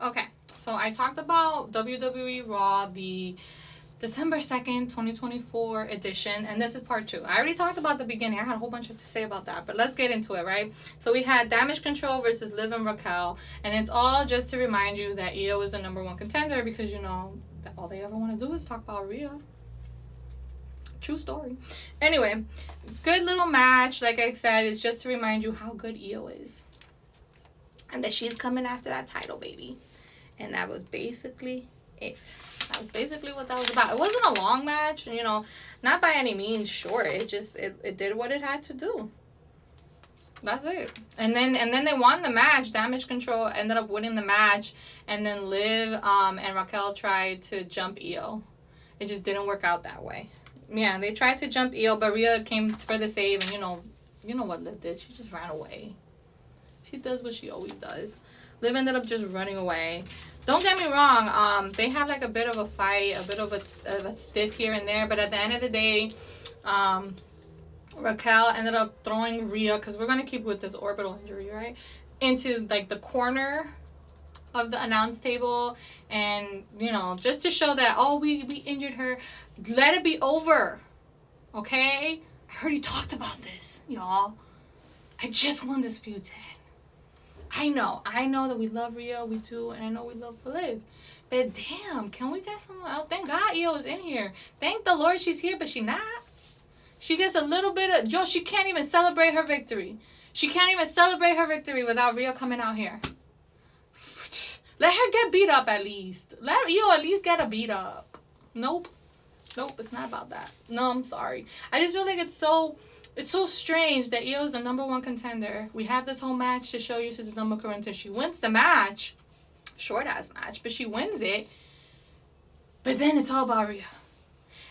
Okay, so I talked about WWE Raw, the December 2nd, 2024 edition, and this is part two. I already talked about the beginning. I had a whole bunch to say about that, but let's get into it, right? So we had Damage Control versus Liv and Raquel, and it's all just to remind you that Io is the number one contender because, you know, all they ever want to do is talk about Rhea. True story. Anyway, good little match. Like I said, it's just to remind you how good Io is. And that she's coming after that title, baby. And that was basically it. That was basically what that was about. It wasn't a long match, you know, not by any means short. It just it did what it had to do. That's it. And then they won the match. Damage Control ended up winning the match, and then Liv and Raquel tried to jump Io. It just didn't work out that way. Yeah, they tried to jump Io, but Rhea came for the save, and you know what Liv did. She just ran away. She does what she always does. Liv ended up just running away. Don't get me wrong. They had like a bit of a fight, a bit of a stiff here and there, but at the end of the day, Raquel ended up throwing Rhea, because we're gonna keep with this orbital injury, right, into like the corner of the announce table, and you know, just to show that, oh, we injured her, let it be over, okay? I already talked about this, y'all. I just won this feud 10. I know that we love Rhea, we do, and I know we love Liv, but damn, can we get someone else? Thank God Io is in here. Thank the Lord she's here, but she not. She gets a little bit of, she can't even celebrate her victory. She can't even celebrate her victory without Rhea coming out here. Let her get beat up at least. Let Io at least get a beat up. Nope, it's not about that. No, I'm sorry. I just feel like it's so strange that Io is the number one contender. We have this whole match to show you she's the number one contender. She wins the match. Short ass match, but she wins it. But then it's all about Rhea.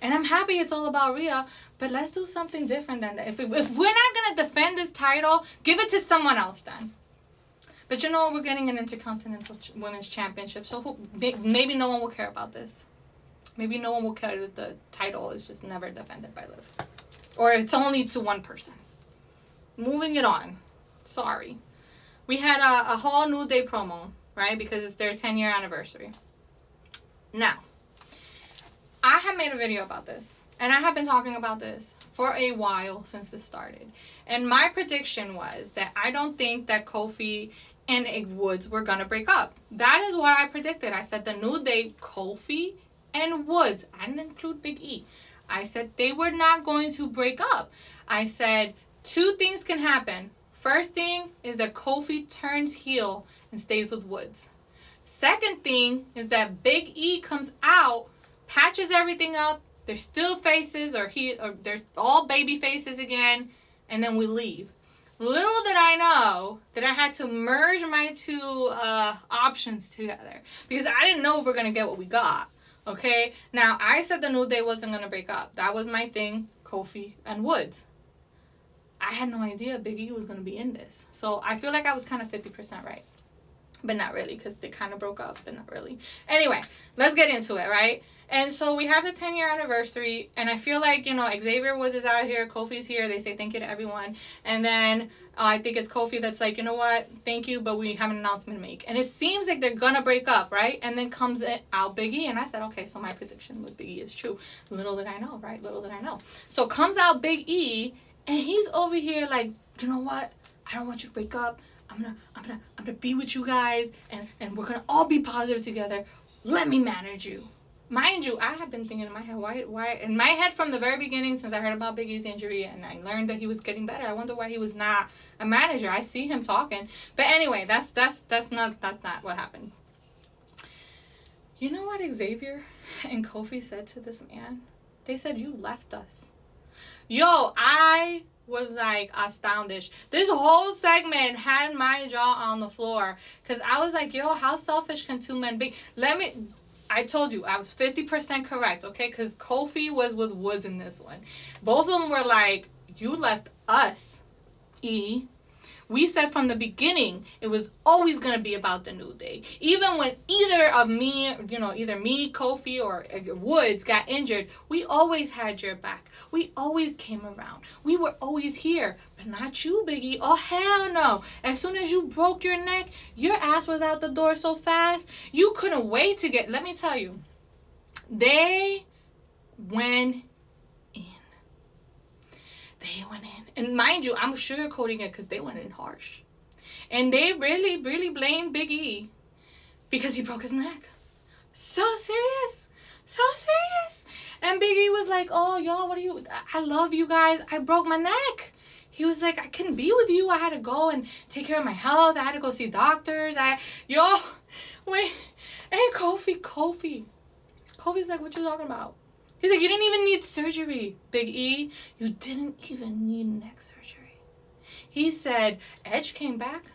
And I'm happy it's all about Rhea, but let's do something different than that. If we're not going to defend this title, give it to someone else then. But you know, we're getting an Intercontinental Women's Championship, so maybe no one will care about this. Maybe no one will care that the title is just never defended by Liv. Or it's only to one person. Moving it on. Sorry. We had a whole New Day promo, right? Because it's their 10-year anniversary. Now, I have made a video about this. And I have been talking about this for a while since this started. And my prediction was that I don't think that Kofi and Woods were going to break up. That is what I predicted. I said the New Day, Kofi and Woods. I didn't include Big E. I said they were not going to break up. I said two things can happen. First thing is that Kofi turns heel and stays with Woods. Second thing is that Big E comes out, patches everything up. There's still faces, or there's all baby faces again, and then we leave. Little did I know that I had to merge my two options together, because I didn't know if we're gonna get what we got. Okay, now I said the New Day wasn't gonna break up. That was my thing, Kofi and Woods. I had no idea Big E was gonna be in this, so I feel like I was kind of 50% right, but not really, because they kind of broke up, but not really. Anyway, let's get into it, right? And so we have the 10-year anniversary, and I feel like, you know, Xavier Woods is out here, Kofi's here, they say thank you to everyone, and then I think it's Kofi that's like, you know what, thank you, but we have an announcement to make. And it seems like they're gonna break up, right? And then comes out Big E, and I said, okay, so my prediction with Big E is true. Little did I know, right? Little did I know. So comes out Big E, and he's over here like, you know what, I don't want you to break up. I'm gonna be with you guys, and we're gonna all be positive together. Let me manage you. Mind you, I have been thinking in my head, why in my head from the very beginning, since I heard about Big E's injury and I learned that he was getting better, I wonder why he was not a manager. I see him talking, but anyway, that's not what happened. You know what Xavier and Kofi said to this man? They said, "You left us." Yo, I was like astounded. This whole segment had my jaw on the floor, because I was like, yo, how selfish can two men be? I told you, I was 50% correct, okay? Because Kofi was with Woods in this one. Both of them were like, you left us, E. We said from the beginning it was always going to be about the New Day. Even when either me, Kofi, or Woods got injured, we always had your back. We always came around. We were always here. But not you, Big E. Oh, hell no. As soon as you broke your neck, your ass was out the door so fast, you couldn't wait to get... Let me tell you, they went in. They went in. And mind you, I'm sugarcoating it because they went in harsh. And they really, really blamed Big E because he broke his neck. So serious. So serious. And Big E was like, oh, y'all, I love you guys. I broke my neck. He was like, I couldn't be with you. I had to go and take care of my health. I had to go see doctors. Wait. And Kofi's like, what you talking about? He's like, you didn't even need surgery, Big E. You didn't even need neck surgery. He said, Edge came back.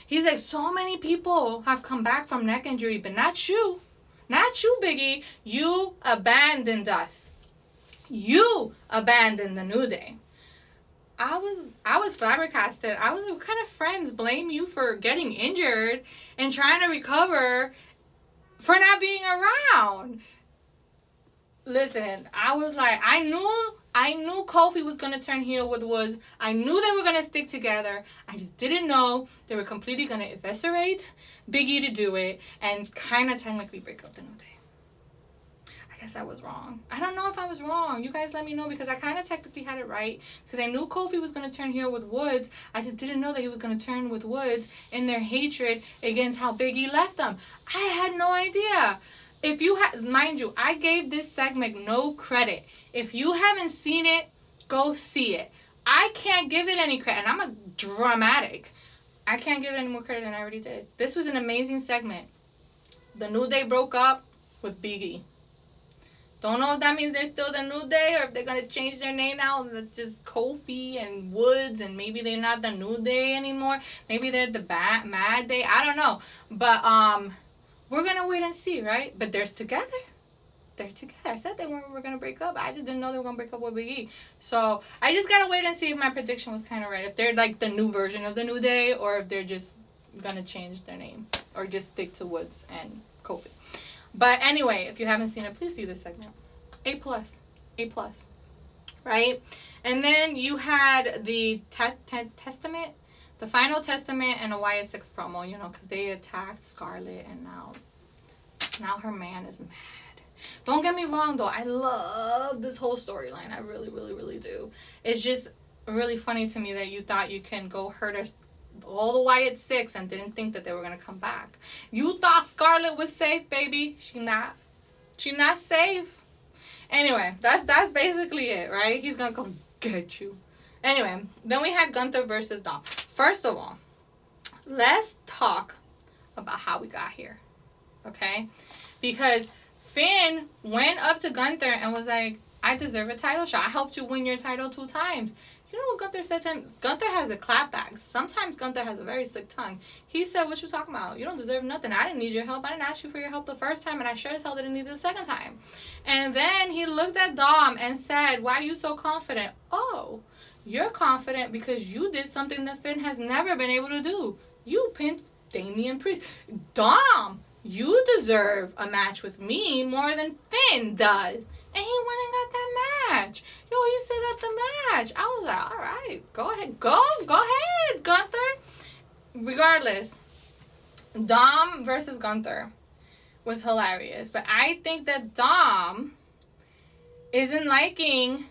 He's like, so many people have come back from neck injury, but not you. Not you, Big E. You abandoned us. You abandoned the New Day. I was flabbergasted. I was, what kind of friends blame you for getting injured and trying to recover for not being around? Listen, I was like, I knew Kofi was going to turn heel with Woods. I knew they were going to stick together. I just didn't know they were completely going to eviscerate Big E to do it and kind of technically break up the New Day. I guess I was wrong. I don't know if I was wrong. You guys let me know, because I kind of technically had it right, because I knew Kofi was going to turn heel with Woods. I just didn't know that he was going to turn with Woods in their hatred against how Big E left them. I had no idea. If you mind you, I gave this segment no credit. If you haven't seen it, go see it. I can't give it any credit, and I'm a dramatic. I can't give it any more credit than I already did. This was an amazing segment. The New Day broke up with Big E. Don't know if that means they're still the New Day or if they're going to change their name now. That's just Kofi and Woods, and maybe they're not the New Day anymore. Maybe they're the Mad Day. I don't know. But we're going to wait and see, right? But they're together. They're together. I said they were going to break up. I just didn't know they were going to break up with Big E. So I just got to wait and see if my prediction was kind of right. If they're like the new version of the New Day, or if they're just going to change their name or just stick to Woods and Kofi. But anyway, if you haven't seen it, please see this segment. A+. Right? And then you had the Testament, the final Testament, and a Wyatt 6 promo, because they attacked Scarlett, and now her man is mad. Don't get me wrong, though. I love this whole storyline. I really, really, really do. It's just really funny to me that you thought you can go hurt all the Wyatt 6 and didn't think that they were going to come back. You thought Scarlett was safe, baby. She not safe. Anyway, that's basically it, right? He's going to come get you. Anyway, then we had Gunther versus Dom. First of all, let's talk about how we got here, okay? Because Finn went up to Gunther and was like, I deserve a title shot. I helped you win your title 2 times. You know what Gunther said to him? Gunther has a clapback. Sometimes Gunther has a very slick tongue. He said, what you talking about? You don't deserve nothing. I didn't need your help. I didn't ask you for your help the first time, and I sure as hell didn't need it the second time. And then he looked at Dom and said, why are you so confident? Oh, you're confident because you did something that Finn has never been able to do. You pinned Damian Priest. Dom, you deserve a match with me more than Finn does. And he went and got that match. He set up the match. I was like, all right, go ahead. Go ahead, Gunther. Regardless, Dom versus Gunther was hilarious. But I think that Dom isn't liking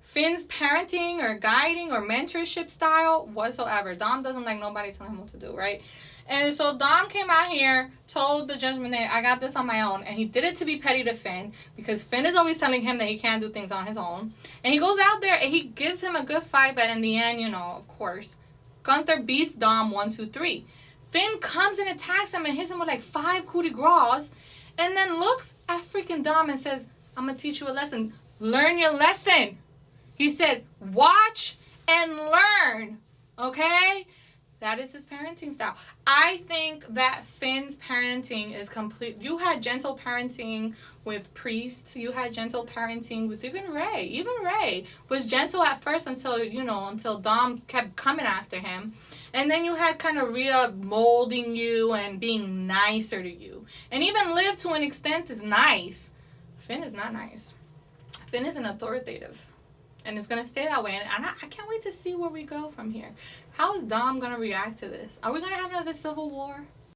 Finn's parenting or guiding or mentorship style whatsoever. Dom doesn't like nobody telling him what to do, right? And so Dom came out here, told the Judgment Day, I got this on my own. And he did it to be petty to Finn, because Finn is always telling him that he can't do things on his own. And he goes out there and he gives him a good fight, but in the end, of course, Gunther beats Dom 1, 2, 3. Finn comes and attacks him and hits him with like 5 coup de grace, and then looks at freaking Dom and says, I'm going to teach you a lesson. Learn your lesson. He said, watch and learn. Okay? That is his parenting style. I think that Finn's parenting is complete. You had gentle parenting with Priest. You had gentle parenting with even Ray. Even Ray was gentle at first until, until Dom kept coming after him. And then you had kind of Rhea molding you and being nicer to you. And even Liv, to an extent, is nice. Finn is not nice. Finn is an authoritative. And it's going to stay that way. And I can't wait to see where we go from here. How is Dom going to react to this? Are we going to have another civil war?